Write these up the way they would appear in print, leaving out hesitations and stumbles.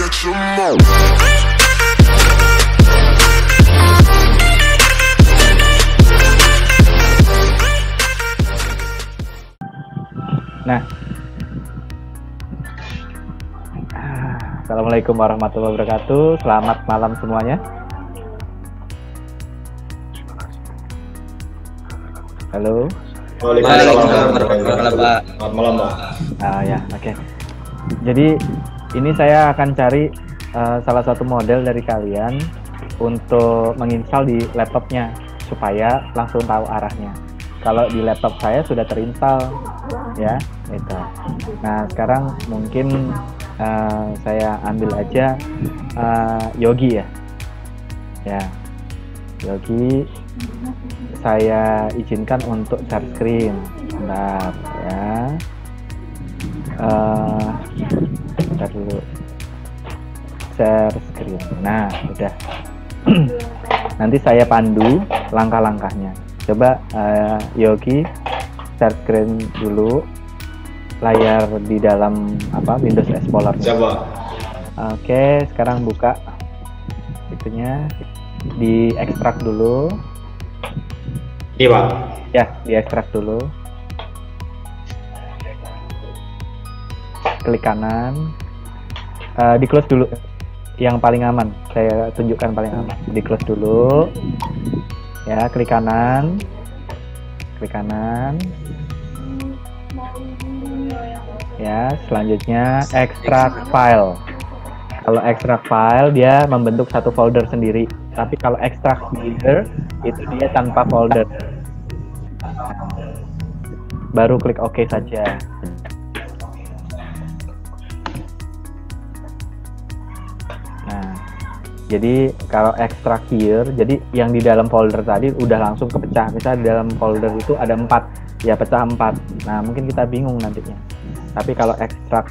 Nah, assalamualaikum warahmatullahi wabarakatuh. Selamat malam semuanya. Halo. Waalaikumsalam warahmatullahi wabarakatuh. Selamat malam, Pak. Ya, oke. Jadi ini saya akan cari salah satu model dari kalian untuk menginstal di laptopnya supaya langsung tahu arahnya. Kalau di laptop saya sudah terinstall, ya, itu. Nah, sekarang mungkin saya ambil aja Yogi ya. Ya, Yogi. Saya izinkan untuk share screen. Bentar, ya. Bentar dulu. Share screen. Nah, udah. Nanti saya pandu langkah-langkahnya. Coba Yogi share screen dulu layar di dalam Windows Explorer. Coba. Oke, sekarang buka itunya, di ekstrak dulu. Iya, Pak. Ya, di ekstrak dulu. Klik kanan. Di close dulu. Yang paling aman, saya tunjukkan paling aman. Di close dulu. Ya, klik kanan. Klik kanan. Ya, selanjutnya ekstrak file. Kalau ekstrak file dia membentuk satu folder sendiri. Tapi kalau ekstrak here itu dia tanpa folder. Baru klik OK saja. Nah, jadi kalau ekstrak here, jadi yang di dalam folder tadi udah langsung kepecah. Misalnya di dalam folder itu ada 4, ya pecah 4. Nah, mungkin kita bingung nantinya. Tapi kalau ekstrak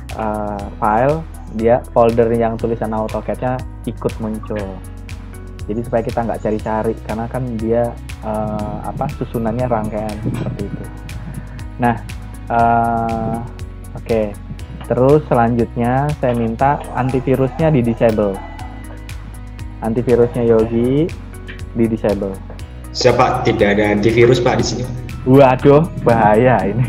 file, dia folder yang tulisan AutoCAD-nya ikut muncul. Jadi supaya kita nggak cari-cari, karena kan dia susunannya rangkaian seperti itu. Nah, oke. Terus selanjutnya saya minta antivirusnya di disable. Antivirusnya Yogi di disable. Siapa? Tidak ada antivirus, Pak, di sini. Waduh, bahaya ini.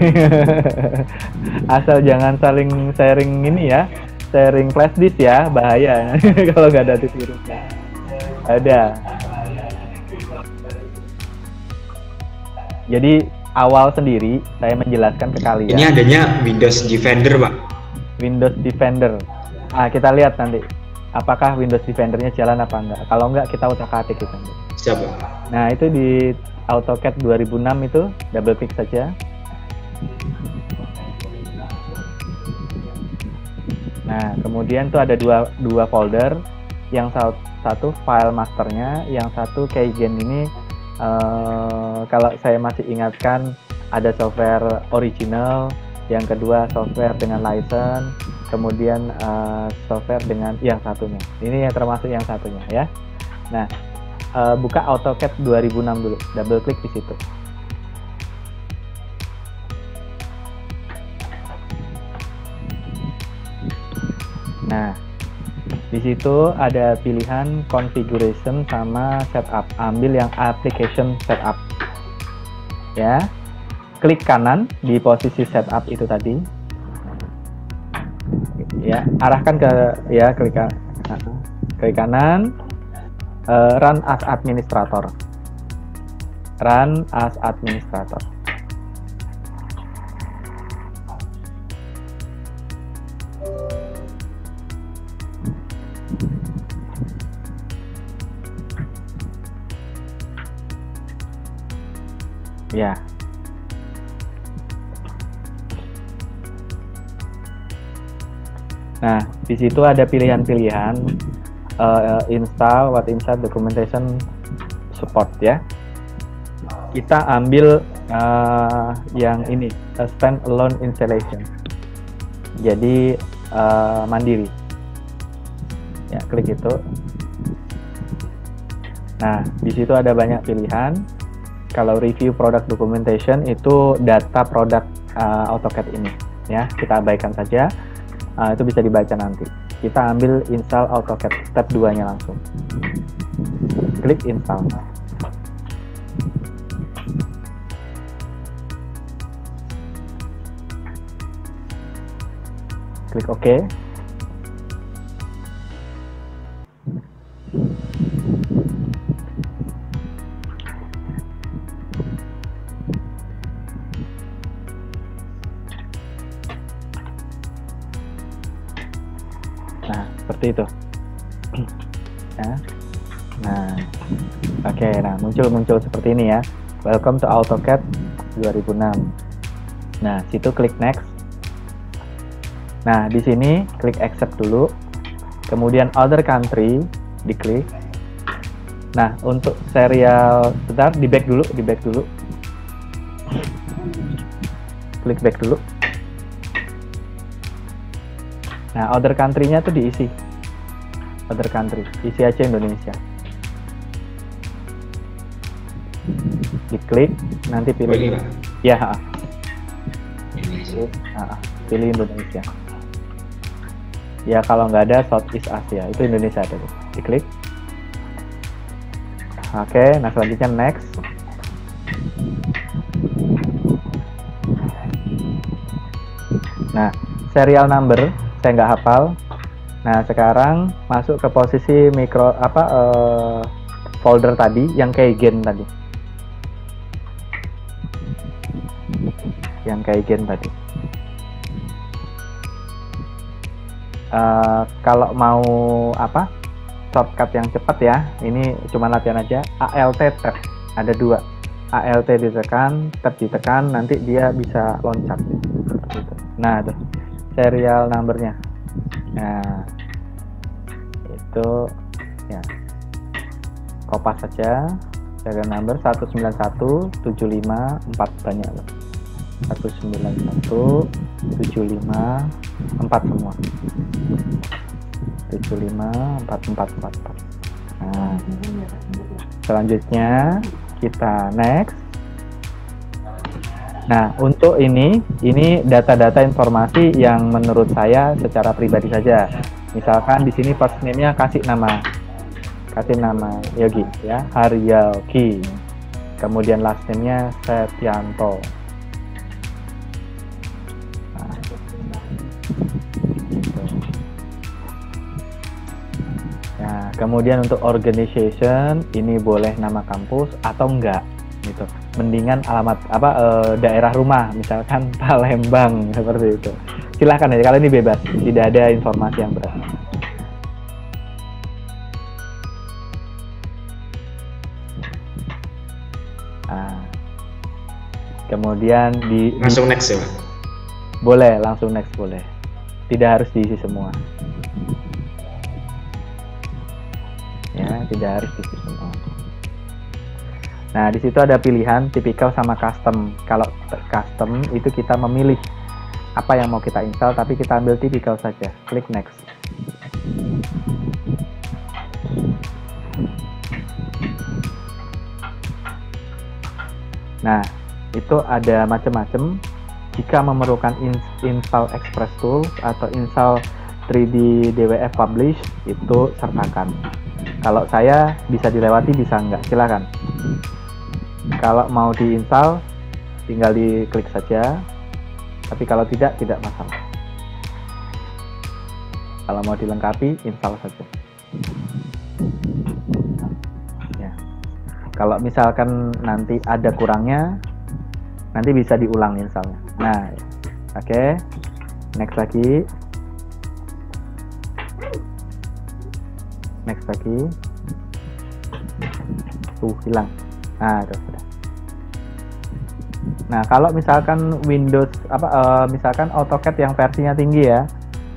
Asal jangan saling sharing ini ya, sharing flash disk ya, bahaya kalau nggak ada antivirusnya. Ada. Jadi awal sendiri saya menjelaskan ke kalian. Ini adanya Windows Defender, Pak. Windows Defender. Kita lihat nanti apakah Windows Defender-nya jalan apa enggak. Kalau enggak kita utak-atik itu nanti. Siapa? Nah, itu di AutoCAD 2006 itu double klik saja. Nah, kemudian tuh ada dua folder. Yang satu file masternya, yang satu keygen ini kalau saya masih ingatkan ada software original, yang kedua software dengan license, kemudian software dengan yang satunya. Ini yang termasuk yang satunya ya. Nah, buka AutoCAD 2006 dulu, double klik di situ. Nah, di situ ada pilihan configuration sama setup. Ambil yang application setup. Ya. Klik kanan di posisi setup itu tadi. Ya, arahkan ke klik kanan. Run as administrator. Run as administrator. Ya. Nah, di situ ada pilihan-pilihan install, what install, documentation, support ya. Kita ambil yang ini, standalone installation. Jadi mandiri. Ya, klik itu. Nah, di situ ada banyak pilihan. Kalau review product documentation itu data produk AutoCAD ini, ya kita abaikan saja. Itu bisa dibaca nanti. kita ambil install AutoCAD step 2-nya langsung. Klik install. Klik OK. Nah, seperti itu. Nah, oke, nah muncul seperti ini ya. Welcome to AutoCAD 2006. Nah, situ klik next. Nah, di sini klik accept dulu. Kemudian other country diklik. Nah, untuk serial, bentar, di back dulu. Klik back dulu. Nah, other country-nya tuh diisi. Other country, isi aja Indonesia. Diklik, nanti pilih. ini, Pak. Ya, Ini. pilih Indonesia. Ya, kalau nggak ada Southeast Asia, itu Indonesia ada. Diklik. Oke, nah selanjutnya next. Nah, serial number saya nggak hafal. Nah, sekarang masuk ke posisi folder tadi yang keygen tadi. Kalau mau shortcut yang cepat ya, ini cuma latihan aja. ALT tab ada 2. ALT ditekan, tab ditekan, nanti dia bisa loncat. Nah, tuh serial numbernya. Nah, itu ya, kopas saja. Serial number 191754 banyak loh. 191754 semua. 754444. Nah, selanjutnya kita next. Nah, untuk ini data-data informasi yang menurut saya secara pribadi saja. Misalkan di sini first name-nya kasih nama Yogi ya, Haryogi. Kemudian last name-nya Setianto. Nah, gitu. Nah, kemudian untuk organization ini boleh nama kampus atau enggak gitu. Mendingan alamat daerah rumah, misalkan Palembang seperti itu. Silahkan aja, kalau ini bebas, tidak ada informasi yang berat. Nah, kemudian langsung next ya, Pak? Boleh, langsung next boleh. Tidak harus diisi semua. Ya, tidak harus diisi semua. Nah, di situ ada pilihan typical sama custom. Kalau custom itu kita memilih apa yang mau kita install, tapi kita ambil typical saja. Klik next. Nah, itu ada macam-macam. Jika memerlukan install Express Tools atau install 3D DWF Publish, itu sertakan. Kalau saya bisa dilewati, bisa enggak, silakan. Kalau mau diinstal, tinggal diklik saja. Tapi kalau tidak masalah. Kalau mau dilengkapi, install saja. Ya. Kalau misalkan nanti ada kurangnya, nanti bisa diulang installnya. Nah, oke. Next lagi. Hilang. Nah, itu sudah. Nah, kalau misalkan Windows misalkan AutoCAD yang versinya tinggi ya,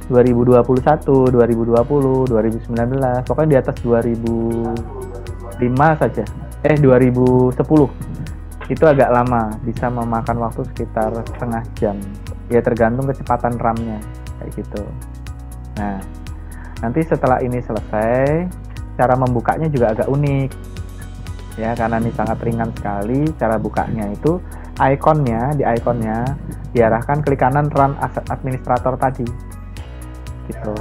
2021, 2020, 2019, pokoknya di atas 2005 saja. 2010. Itu agak lama, bisa memakan waktu sekitar setengah jam. Ya tergantung kecepatan RAM-nya, kayak gitu. Nah, nanti setelah ini selesai, cara membukanya juga agak unik. Ya, karena ini sangat ringan sekali. Cara bukanya itu di ikonnya diarahkan klik kanan Run as Administrator tadi gitu.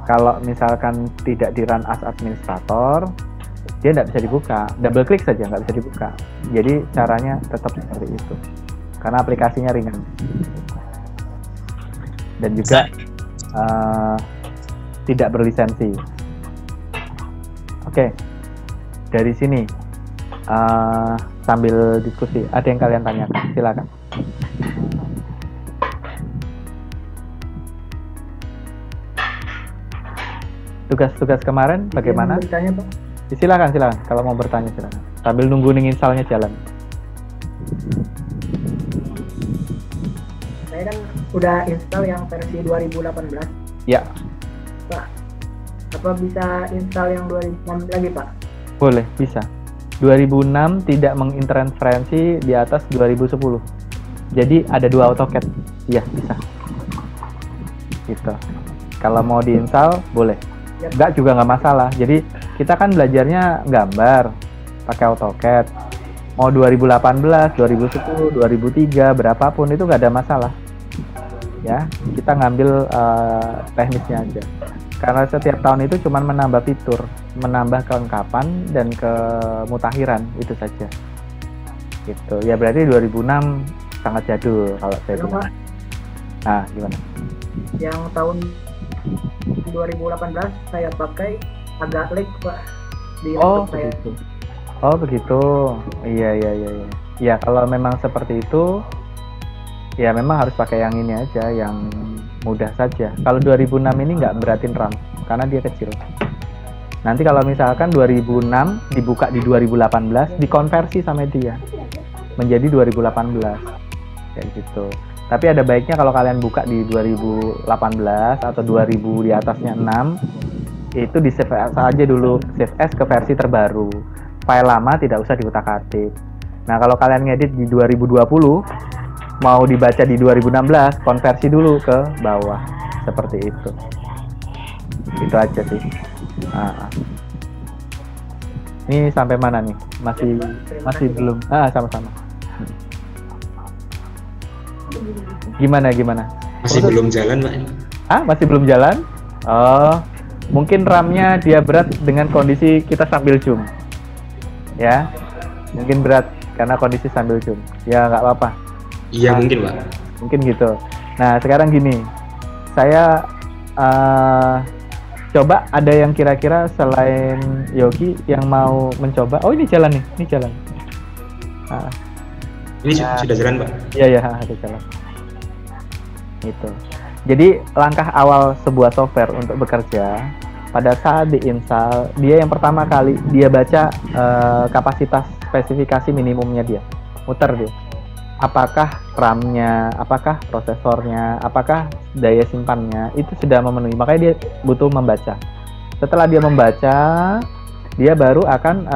Kalau misalkan tidak di run as administrator, dia nggak bisa dibuka. Double klik saja nggak bisa dibuka. Jadi caranya tetap seperti itu. Karena aplikasinya ringan. Dan juga tidak berlisensi. Oke. Dari sini sambil diskusi, ada yang kalian tanyakan? Silakan. Tugas-tugas kemarin bagaimana? Bertanya, Pak. Silakan. Kalau mau bertanya silakan. Sambil nunggu installnya jalan. Saya kan udah install yang versi 2018. Ya. Pak, apa bisa install yang 2006 lagi, Pak? Boleh, bisa. 2006 tidak menginterferensi di atas 2010. Jadi ada 2 AutoCAD. Iya, bisa. Gitu. Kalau mau diinstal, boleh. Enggak juga nggak masalah. Jadi kita kan belajarnya gambar pakai AutoCAD. Mau 2018, 2010, 2003, berapapun itu nggak ada masalah. Ya, kita ngambil teknisnya aja. Karena setiap tahun itu cuma menambah fitur, menambah kelengkapan dan kemutahiran, itu saja. Gitu. Ya berarti 2006 sangat jadul kalau saya bilang. Nah, gimana? Yang tahun 2018 saya pakai agak lag, Pak, di laptop saya. Begitu. Oh begitu. Iya. Ya kalau memang seperti itu, ya memang harus pakai yang ini aja, yang mudah saja. Kalau 2006 ini nggak beratin RAM karena dia kecil. Nanti kalau misalkan 2006 dibuka di 2018, dikonversi sama dia menjadi 2018 kayak gitu. Tapi ada baiknya kalau kalian buka di 2018 atau 2000 di atasnya 6, itu di save as aja dulu, save as ke versi terbaru. File lama tidak usah diutak-atik. Nah kalau kalian ngedit di 2020, mau dibaca di 2016, konversi dulu ke bawah, seperti itu. Itu aja sih. Ini sampai mana nih? Masih belum? Sama-sama. Gimana? Masih belum jalan, Pak. Masih belum jalan? Oh, mungkin RAM-nya dia berat dengan kondisi kita sambil zoom. Ya, mungkin berat karena kondisi sambil zoom. Ya nggak apa-apa. Iya, mungkin, Pak. Mungkin gitu. Nah, sekarang gini. Saya coba ada yang kira-kira selain Yogi yang mau mencoba. Oh, ini jalan nih. Ini jalan. Ini sudah jalan, Pak? Iya, ada jalan. Itu. Jadi langkah awal sebuah software untuk bekerja pada saat diinstal, dia yang pertama kali dia baca kapasitas spesifikasi minimumnya dia, muter dia. Apakah RAM-nya, apakah prosesornya, apakah daya simpannya itu sudah memenuhi. Makanya dia butuh membaca. Setelah dia membaca, dia baru akan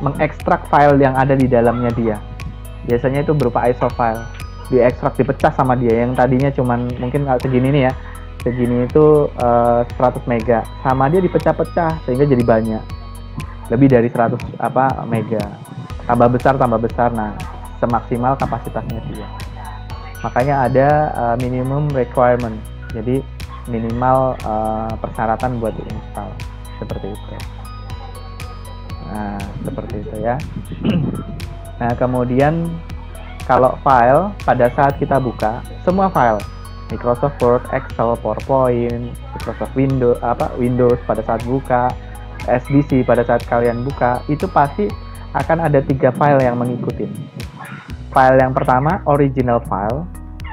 mengekstrak file yang ada di dalamnya dia. Biasanya itu berupa ISO file. Diekstrak, dipecah sama dia. Yang tadinya cuman mungkin segini nih ya. Segini itu 100 mega. Sama dia dipecah-pecah sehingga jadi banyak. Lebih dari 100 mega. Tambah besar. Nah, semaksimal kapasitasnya dia. Makanya ada minimum requirement. Jadi minimal persyaratan buat diinstal. Seperti itu. Nah, seperti itu ya. Nah, kemudian kalau file pada saat kita buka, semua file Microsoft Word, Excel, PowerPoint, Microsoft Windows pada saat buka, SBC pada saat kalian buka, itu pasti akan ada 3 file yang mengikuti. File yang pertama original file,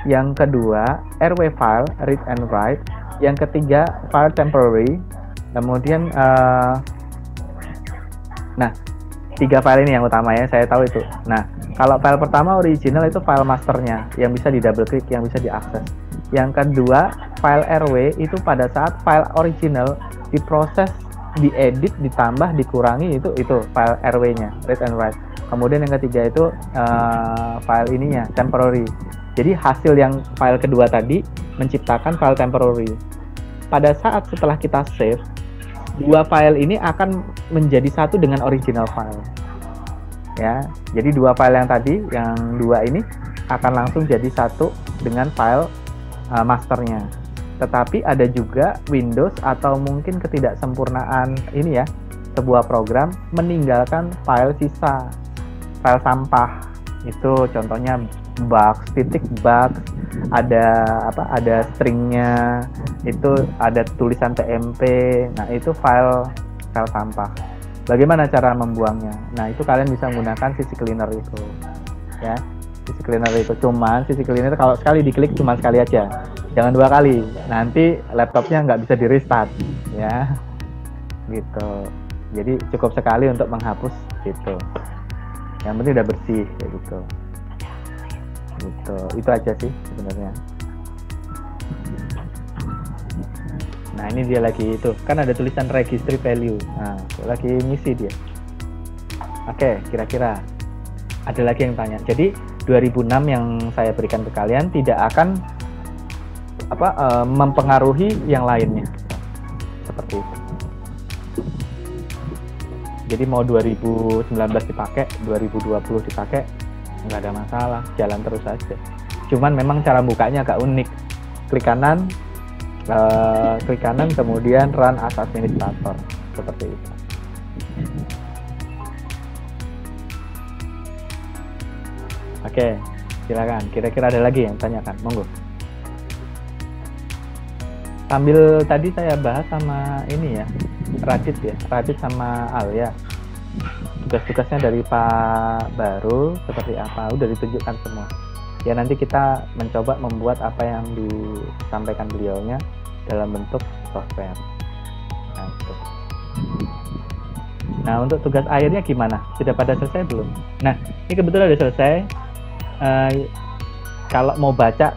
yang kedua RW file, read and write, yang ketiga file temporary. Kemudian 3 file ini yang utama ya, saya tahu itu. Nah, kalau file pertama original itu file masternya yang bisa di double klik, yang bisa diakses. Yang kedua file RW itu pada saat file original diproses, diedit, ditambah, dikurangi, itu file RW-nya, read and write. Kemudian yang ketiga itu file ininya, temporary. Jadi hasil yang file kedua tadi menciptakan file temporary. Pada saat setelah kita save, 2 file ini akan menjadi satu dengan original file. Ya, jadi 2 file yang tadi, yang 2 ini akan langsung jadi satu dengan file masternya. Tetapi ada juga Windows atau mungkin ketidaksempurnaan ini ya, sebuah program meninggalkan file sisa, file sampah. Itu contohnya bugs, titik bugs, ada stringnya, itu ada tulisan TMP. Nah, itu file sampah. Bagaimana cara membuangnya? Nah, itu kalian bisa menggunakan CC Cleaner itu. Ya, CC Cleaner itu. Cuman CC Cleaner kalau sekali diklik cuma sekali aja. Jangan 2 kali. Nanti laptopnya nggak bisa di restart, ya. Gitu. Jadi cukup sekali untuk menghapus gitu. Yang penting udah bersih kayak gitu. Gitu. Itu aja sih sebenarnya. Nah, ini dia lagi itu. Kan ada tulisan registry value. Nah, lagi ngisi dia. Oke, kira-kira ada lagi yang tanya. Jadi 2006 yang saya berikan ke kalian tidak akan mempengaruhi yang lainnya. Seperti itu. Jadi mau 2019 dipakai, 2020 dipakai, nggak ada masalah, jalan terus aja. Cuman memang cara bukanya agak unik. Klik kanan kemudian run as administrator, seperti itu. Oke, silakan. Kira-kira ada lagi yang tanyakan, monggo. Sambil tadi saya bahas sama ini ya, Radit sama Al ya. Tugas-tugasnya dari Pak Baru seperti apa, udah ditunjukkan semua. Ya nanti kita mencoba membuat apa yang disampaikan beliaunya dalam bentuk software. Nah, untuk tugas akhirnya gimana? Sudah pada selesai belum? Nah, ini kebetulan udah selesai. Kalau mau baca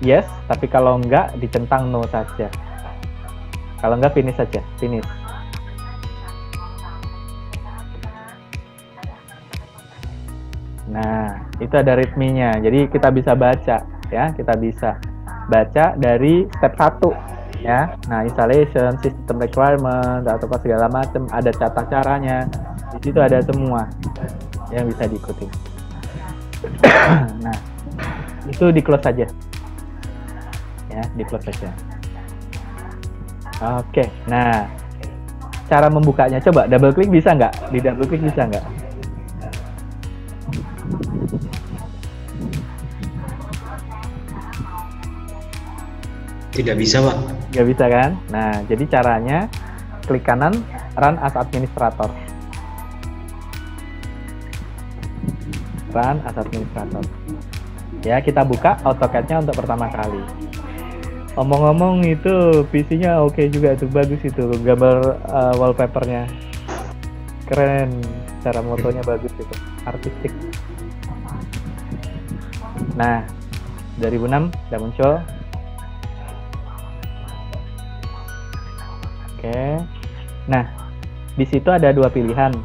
yes, tapi kalau enggak dicentang no saja. Kalau enggak finish saja, finish. Nah, itu ada ritminya. Jadi kita bisa baca ya, kita bisa baca dari step 1 ya. Nah, installation, system requirement atau segala macam, ada tata caranya. Di situ ada semua yang bisa diikuti. Nah, itu di close saja. Ya, di close saja. Oke, nah cara membukanya coba double klik bisa nggak? Di double klik bisa nggak? Tidak bisa, Pak. Nggak bisa kan? Nah, jadi caranya klik kanan run as administrator. Run as administrator. Ya, kita buka AutoCAD-nya untuk pertama kali. Omong-omong itu PC-nya oke juga, itu bagus itu gambar wallpaper-nya. Keren, cara motonya bagus itu, artistik. Nah, 2006 udah muncul. Oke. Nah, di situ ada 2 pilihan.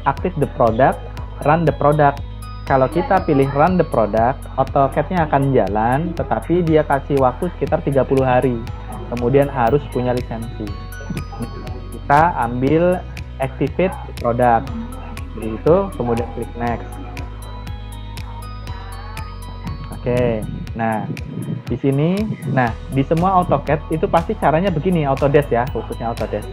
Active the product, run the product. Kalau kita pilih run the product, AutoCAD-nya akan jalan, tetapi dia kasih waktu sekitar 30 hari. Kemudian harus punya lisensi. Kita ambil activate product. Jadi itu, kemudian klik next. Oke. Nah, di sini, nah di semua AutoCAD itu pasti caranya begini, Autodesk ya, khususnya Autodesk.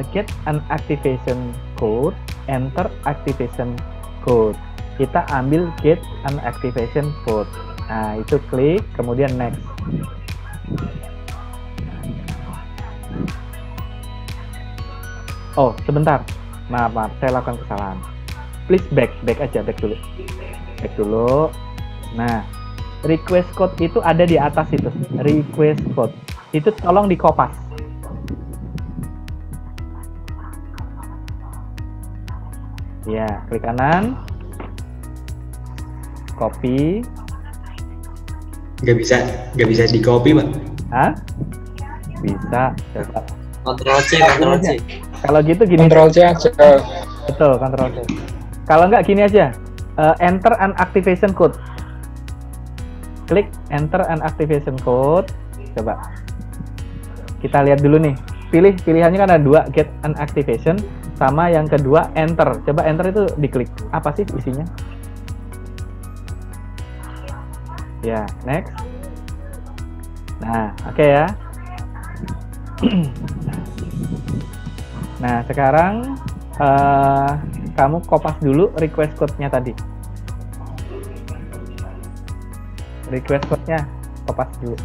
Get an activation code, enter activation code. Kita ambil get an activation code. Nah, itu klik, kemudian next. Oh, sebentar. Maaf, saya lakukan kesalahan. Please back dulu. Back dulu. Nah, request code itu ada di atas itu. Request code. Itu tolong dikopas. Ya, klik kanan. Copy. Nggak bisa di copy, Pak. Hah? Bisa. Coba. Ctrl C. Kalau gitu gini. Ctrl C aja. Betul, Ctrl C. Kalau nggak gini aja. Enter an activation code. Klik enter an activation code. Coba. Kita lihat dulu nih. Pilihannya kan ada 2, get an activation sama yang kedua enter. Coba enter itu diklik. Apa sih isinya? Ya, next. Nah, oke ya. Nah, sekarang kamu kopas dulu request code-nya tadi. Request code-nya kopas dulu.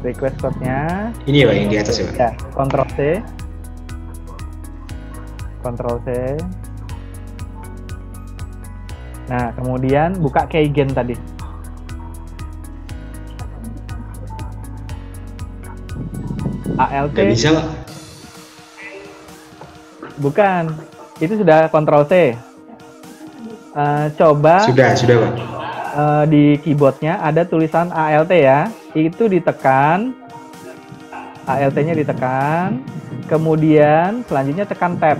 Request code-nya. Ini ya Pak, yang di atas ya Pak? Ya, Ctrl C. Ctrl C. Nah, kemudian buka keygen tadi. ALT. Nggak bisa Pak? Bukan. Itu sudah Ctrl C. Coba. Sudah Pak. Di keyboardnya ada tulisan ALT ya. Itu ditekan. ALT-nya ditekan. Kemudian selanjutnya tekan tab.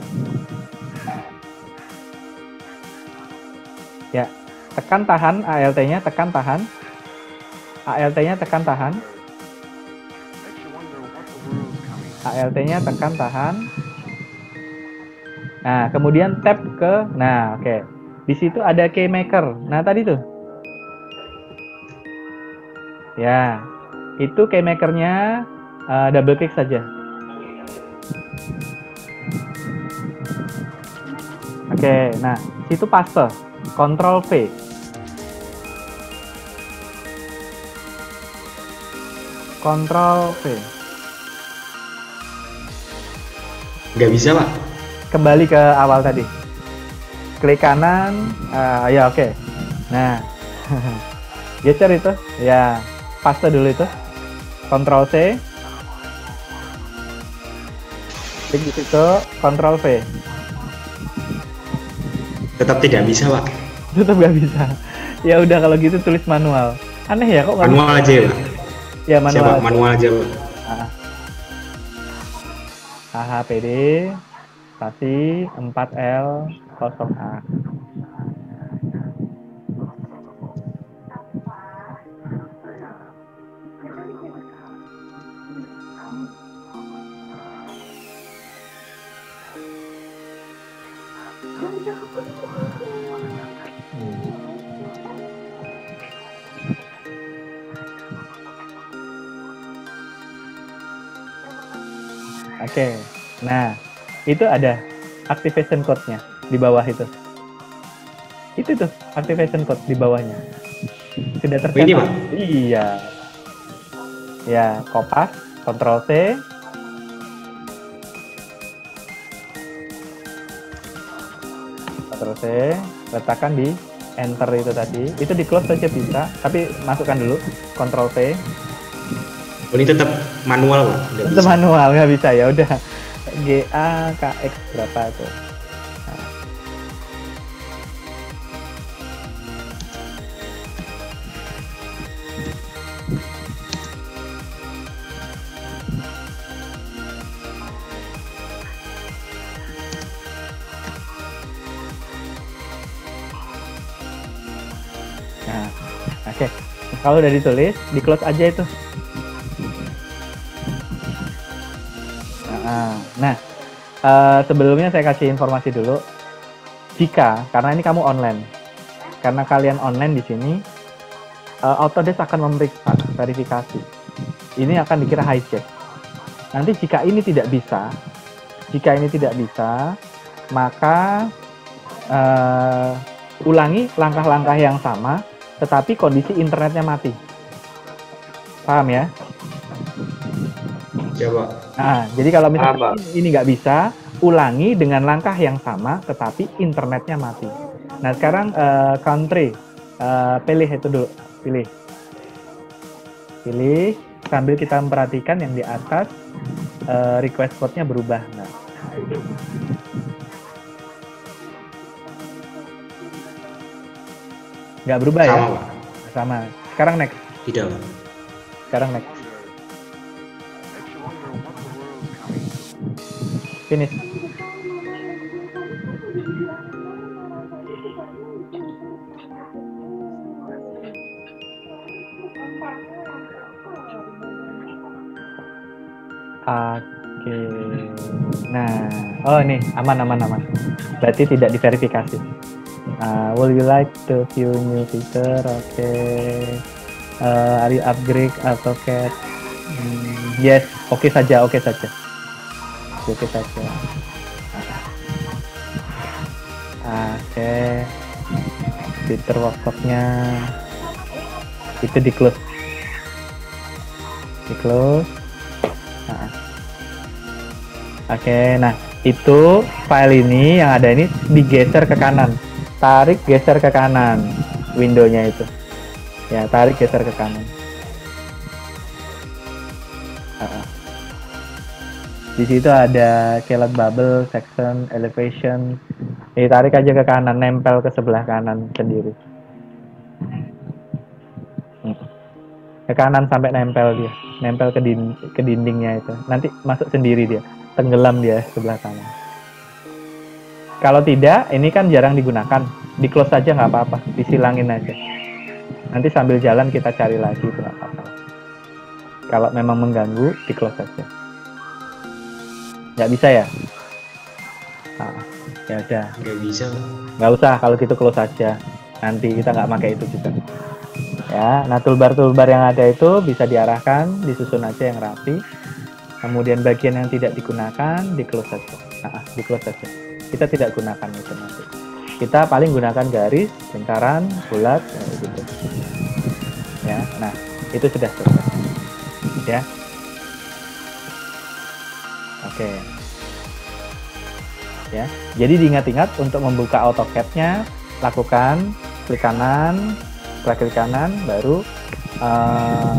Ya, tekan tahan ALT-nya, tekan tahan. ALT-nya tekan tahan. ALT-nya tekan tahan. Nah, kemudian tab ke, nah oke. Di situ ada keymaker. Nah, tadi tuh. Ya, itu keymakernya double klik saja. Oke, nah, situ paste. Ctrl V. Ctrl V. Nggak bisa Pak? Kembali ke awal tadi. Klik kanan. Ya oke. Nah, geser itu. Ya, paste dulu itu. Ctrl C. Klik di situ. Ctrl V. Tetap tidak bisa Pak? Tetap nggak bisa. Ya udah kalau gitu tulis manual. Aneh ya kok manual aja ya Pak? Ya manual. Siapa? Manual aja Pak. HHPD spasi 4L0A. Oke, nah itu ada activation code-nya di bawah itu. Itu tuh activation code di bawahnya. Sudah tercetak. Ini Pak? Iya. Ya, kopas, Ctrl C. Ctrl C, letakkan di enter itu tadi. Itu di close saja bisa, tapi masukkan dulu Ctrl C. Oh, ini tetap manual Pak? Tetap manual, nggak bisa ya udah. GA KX berapa tuh? Nah, oke. Kalau udah ditulis, di close aja itu. Nah, sebelumnya saya kasih informasi dulu. Karena ini kamu online, karena kalian online di sini, Autodesk akan memeriksa verifikasi. Ini akan dikira hijack. Nanti jika ini tidak bisa, maka ulangi langkah-langkah yang sama, tetapi kondisi internetnya mati. Paham ya? Ya Pak. Nah, jadi kalau misalnya ini nggak bisa, ulangi dengan langkah yang sama, tetapi internetnya mati. Nah, sekarang country, pilih itu dulu, pilih, sambil kita memperhatikan yang di atas, request code-nya berubah. Nah, nggak berubah ya? Sama Pak? Sama. Sekarang next. Tidak Pak. Sekarang next. Finish. Oke. Nah, oh ini aman. Berarti tidak diverifikasi. Would you like to view new feature? Oke. Are you upgrade AutoCAD? Yes, oke saja. Oke saja. Oke. Fitur workshopnya itu di close. Oke, nah itu file ini yang ada ini digeser ke kanan, tarik geser ke kanan windownya itu, ya tarik geser ke kanan. Di situ ada keyless bubble, section, elevation, tarik aja ke kanan, nempel ke sebelah kanan sendiri, ke kanan sampai nempel dia, nempel ke dindingnya itu, nanti masuk sendiri dia. Tenggelam dia sebelah kanan. Kalau tidak, ini kan jarang digunakan, di close saja nggak apa-apa, disilangin aja. Nanti sambil jalan kita cari lagi, itu nggak apa-apa. Kalau memang mengganggu, di close saja. Nggak bisa ya? Ya udah. Nggak bisa. Nggak usah, kalau gitu close saja. Nanti kita nggak pakai itu juga. Ya, nah toolbar yang ada itu bisa diarahkan, disusun aja yang rapi. Kemudian bagian yang tidak digunakan di close saja. Di close saja. Kita tidak gunakan itu nanti. Kita paling gunakan garis, lingkaran, bulat, gitu. Ya, nah itu sudah selesai. Ya. Oke. Ya. Jadi diingat-ingat untuk membuka AutoCAD-nya, lakukan klik kanan, baru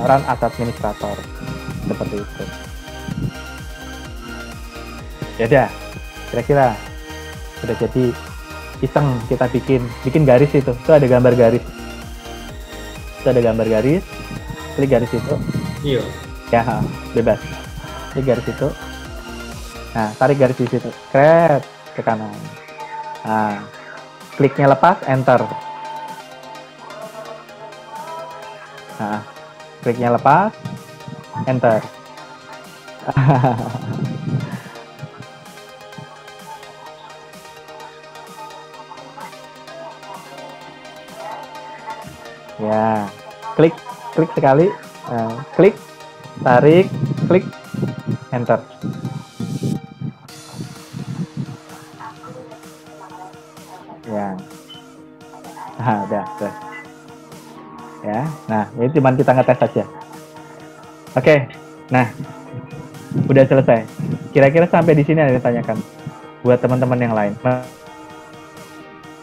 run as administrator. Seperti itu. Ya udah, kira-kira sudah jadi. Iseng kita bikin garis itu ada gambar garis, klik garis itu. Iya. Ya, bebas. Klik garis itu. Nah, tarik garis di situ, kret ke kanan. Nah, kliknya lepas, enter. Nah, kliknya lepas, enter. Ya, klik sekali, klik, tarik, klik, enter. Ya, udah. Ya, nah ini cuma kita ngetes saja. Oke, nah udah selesai. Kira-kira sampai di sini ada yang ditanyakan buat teman-teman yang lain.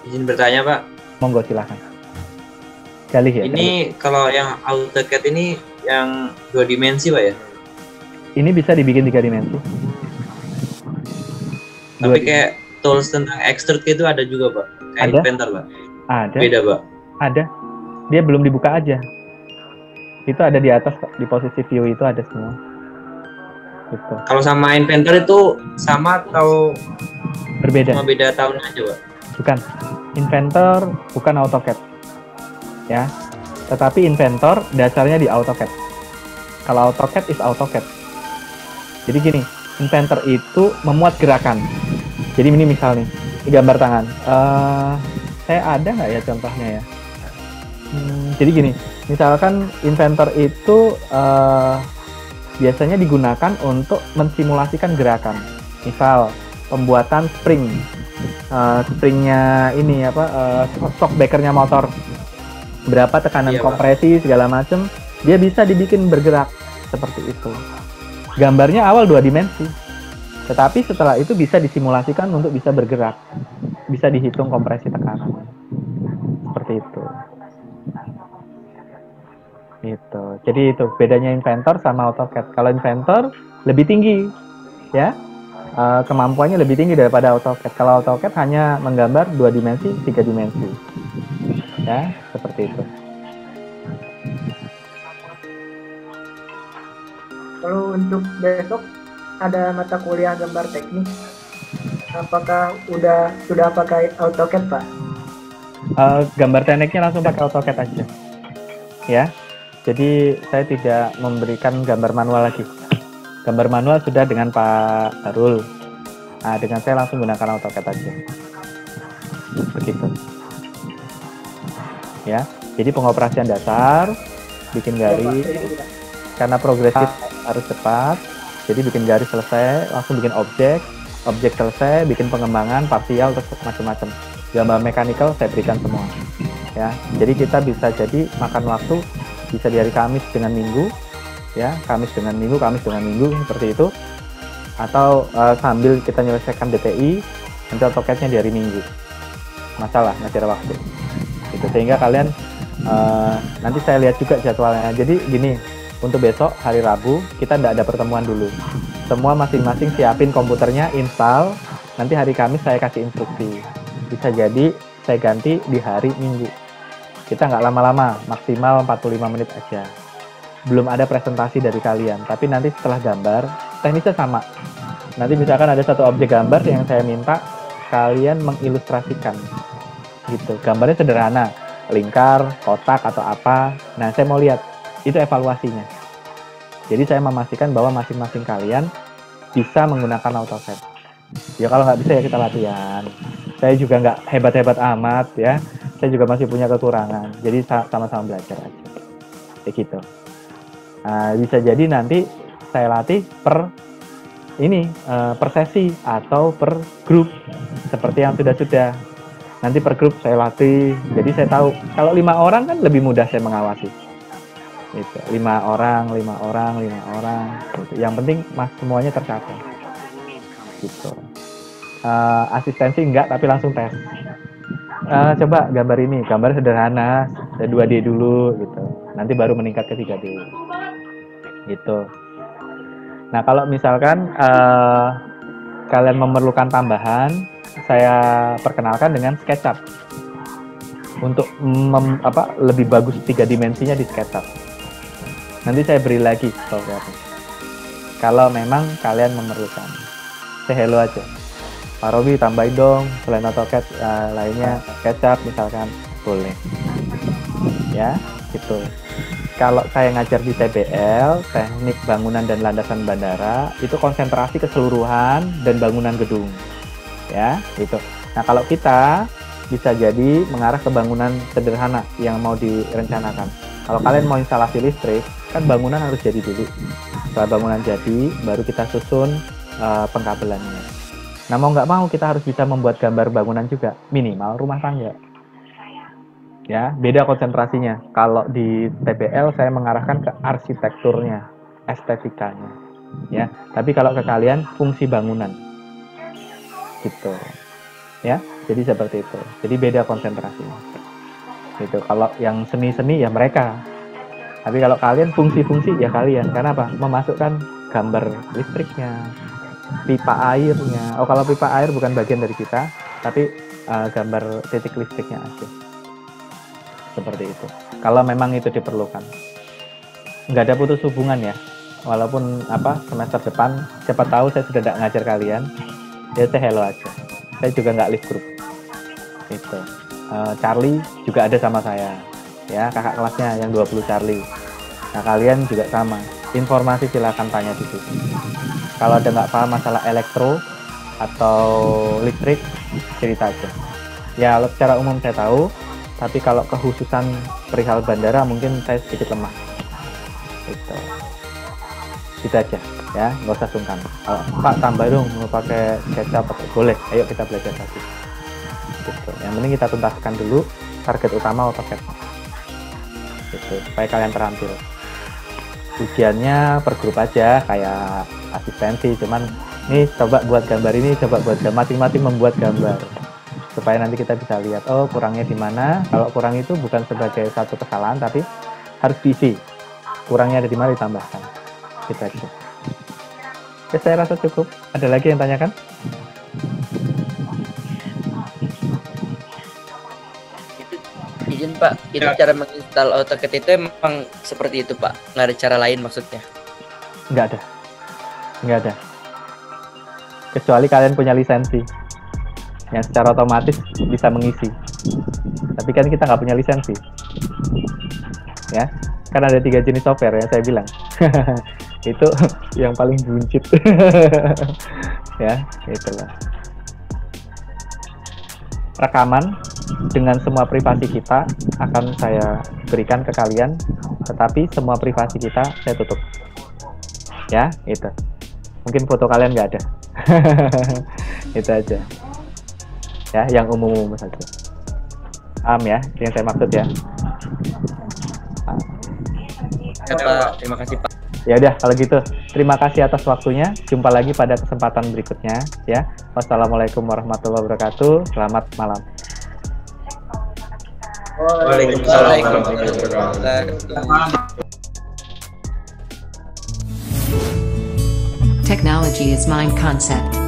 Izin bertanya, Pak. Monggo silahkan. Galih ya. Ini kalau yang AutoCAD ini yang 2 dimensi, Pak ya? Ini bisa dibikin 3 dimensi. Tapi kayak tools tentang extrude itu ada juga, Pak? Kayak Ada? Inventor, Pak? Ada. Beda, Pak? Ada. Dia belum dibuka aja. Itu ada di atas, di posisi view itu ada semua. Gitu. Kalau sama Inventor itu sama atau Berbeda. cuma beda tahun aja, Pak? Bukan. Inventor bukan AutoCAD. Ya. Tetapi Inventor dasarnya di AutoCAD. Kalau AutoCAD is AutoCAD. Jadi gini, Inventor itu memuat gerakan. Jadi ini misal nih, ini gambar tangan. Saya ada nggak ya contohnya ya? Jadi gini, misalkan Inventor itu biasanya digunakan untuk mensimulasikan gerakan. Misal pembuatan spring, springnya ini shock breakernya motor, berapa tekanan kompresi segala macam, dia bisa dibikin bergerak seperti itu. Gambarnya awal 2 dimensi, tetapi setelah itu bisa disimulasikan untuk bisa bergerak, bisa dihitung kompresi tekanan, seperti itu. Gitu. Jadi itu bedanya Inventor sama AutoCAD. Kalau Inventor lebih tinggi, ya, kemampuannya lebih tinggi daripada AutoCAD. Kalau AutoCAD hanya menggambar 2 dimensi, 3 dimensi, ya, seperti itu. Kalau untuk besok ada mata kuliah gambar teknik, apakah sudah pakai AutoCAD, Pak? Gambar tekniknya langsung pakai AutoCAD aja, ya. Jadi saya tidak memberikan gambar manual lagi. Gambar manual sudah dengan Pak Darul. Nah, dengan saya langsung gunakan AutoCAD aja. Begitu. ya. Jadi pengoperasian dasar, bikin garis, karena progresif harus cepat. Jadi bikin garis selesai, langsung bikin objek selesai, bikin pengembangan parsial, terus macam-macam. Gambar mekanikal saya berikan semua, ya. Jadi kita bisa jadi makan waktu bisa di hari Kamis dengan Minggu, ya, Kamis dengan Minggu seperti itu. Atau sambil kita menyelesaikan DTI, nanti AutoCAD-nya di hari Minggu. Masalah ngajar waktu. Gitu. Sehingga kalian nanti saya lihat juga jadwalnya. Jadi gini, untuk besok hari Rabu kita tidak ada pertemuan dulu. Semua masing-masing siapin komputernya, install. Nanti hari Kamis saya kasih instruksi. Bisa jadi saya ganti di hari Minggu. Kita nggak lama-lama, maksimal 45 menit aja. Belum ada presentasi dari kalian, tapi nanti setelah gambar, teknisnya sama. Nanti misalkan ada satu objek gambar yang saya minta kalian mengilustrasikan. Gitu. Gambarnya sederhana, lingkar, kotak atau apa. Nah, saya mau lihat itu evaluasinya. Jadi saya memastikan bahwa masing-masing kalian bisa menggunakan AutoCAD. Ya kalau nggak bisa ya kita latihan. Saya juga nggak hebat-hebat amat ya. Saya juga masih punya kekurangan. Jadi sama-sama belajar aja. Kayak gitu. Nah, bisa jadi nanti saya latih per sesi atau per grup seperti yang sudah. Nanti per grup saya latih. Jadi saya tahu kalau 5 orang kan lebih mudah saya mengawasi. Gitu. 5 orang. Gitu. Yang penting semuanya tercapai. Gitu. Asistensi enggak, tapi langsung tes. Coba gambar ini, gambar sederhana, 2D dulu gitu. Nanti baru meningkat ke 3D. Gitu. Nah, kalau misalkan kalian memerlukan tambahan, saya perkenalkan dengan SketchUp. Untuk lebih bagus 3 dimensinya di SketchUp. Nanti saya beri lagi software. Kalau memang kalian memerlukan. Saya hello aja. Pak Robi tambahin dong selain AutoCAD lainnya SketchUp misalkan boleh. Ya, gitu. Kalau saya ngajar di TBL, teknik bangunan dan landasan bandara, itu konsentrasi keseluruhan dan bangunan gedung. Ya, gitu. Nah, kalau kita bisa jadi mengarah ke bangunan sederhana yang mau direncanakan. Kalau kalian mau instalasi listrik, kan bangunan harus jadi dulu. Setelah bangunan jadi, baru kita susun pengkabelannya. Nah, mau nggak mau kita harus bisa membuat gambar bangunan juga, minimal rumah tangga. Ya, beda konsentrasinya. Kalau di TBL saya mengarahkan ke arsitekturnya, estetikanya. Ya, tapi kalau ke kalian fungsi bangunan. Gitu. Ya, jadi seperti itu. Jadi beda konsentrasinya. Gitu. Kalau yang seni-seni ya mereka. Tapi kalau kalian fungsi-fungsi ya kalian. Karena apa? Memasukkan gambar listriknya, pipa airnya. Oh, kalau pipa air bukan bagian dari kita, tapi gambar titik listriknya aja. Seperti itu. Kalau memang itu diperlukan. Nggak ada putus hubungan ya. Walaupun semester depan, siapa tahu saya sudah tidak ngajar kalian, ya saya hello aja. Saya juga nggak leave group. Gitu. Charlie juga ada sama saya. Ya, kakak kelasnya yang 20 Charlie. Nah, kalian juga sama. Informasi silakan tanya di situ. Kalau ada nggak paham masalah elektro atau listrik, cerita aja. Ya, secara umum saya tahu, tapi kalau kekhususan perihal bandara mungkin saya sedikit lemah. Gitu. Gitu aja, ya, nggak usah sungkan. Pak tambah dong, mau pakai SketchUp, boleh. Ayo kita belajar lagi. Gitu. Yang penting kita tuntaskan dulu target utama AutoCAD. Gitu, supaya kalian terampil. Ujiannya per grup aja, kayak asistensi. Cuman nih coba buat gambar ini, coba buat masing-masing membuat gambar. Supaya nanti kita bisa lihat, oh kurangnya di mana. Kalau kurang itu bukan sebagai satu kesalahan, tapi harus diisi. Kurangnya ada di mana ditambahkan. Gitu aja. Oke, saya rasa cukup. Ada lagi yang tanyakan? Izin Pak, itu cara menginstal AutoCAD itu emang seperti itu Pak? Nggak ada cara lain maksudnya? Nggak ada. Kecuali kalian punya lisensi yang secara otomatis bisa mengisi. Tapi kan kita nggak punya lisensi. Ya, kan ada 3 jenis software yang saya bilang. Itu yang paling buncit. Ya, itulah. Rekaman dengan semua privasi kita akan saya berikan ke kalian, tetapi semua privasi kita saya tutup. Ya, itu. Mungkin foto kalian nggak ada. Itu aja. Ya, yang umum-umum saja. Paham ya, yang saya maksud ya. Ya, Pak. Terima kasih Pak. Ya udah kalau gitu, terima kasih atas waktunya. Jumpa lagi pada kesempatan berikutnya ya. Wassalamualaikum warahmatullahi wabarakatuh. Selamat malam. Waalaikumsalam warahmatullahi wabarakatuh. Technology is mind concept.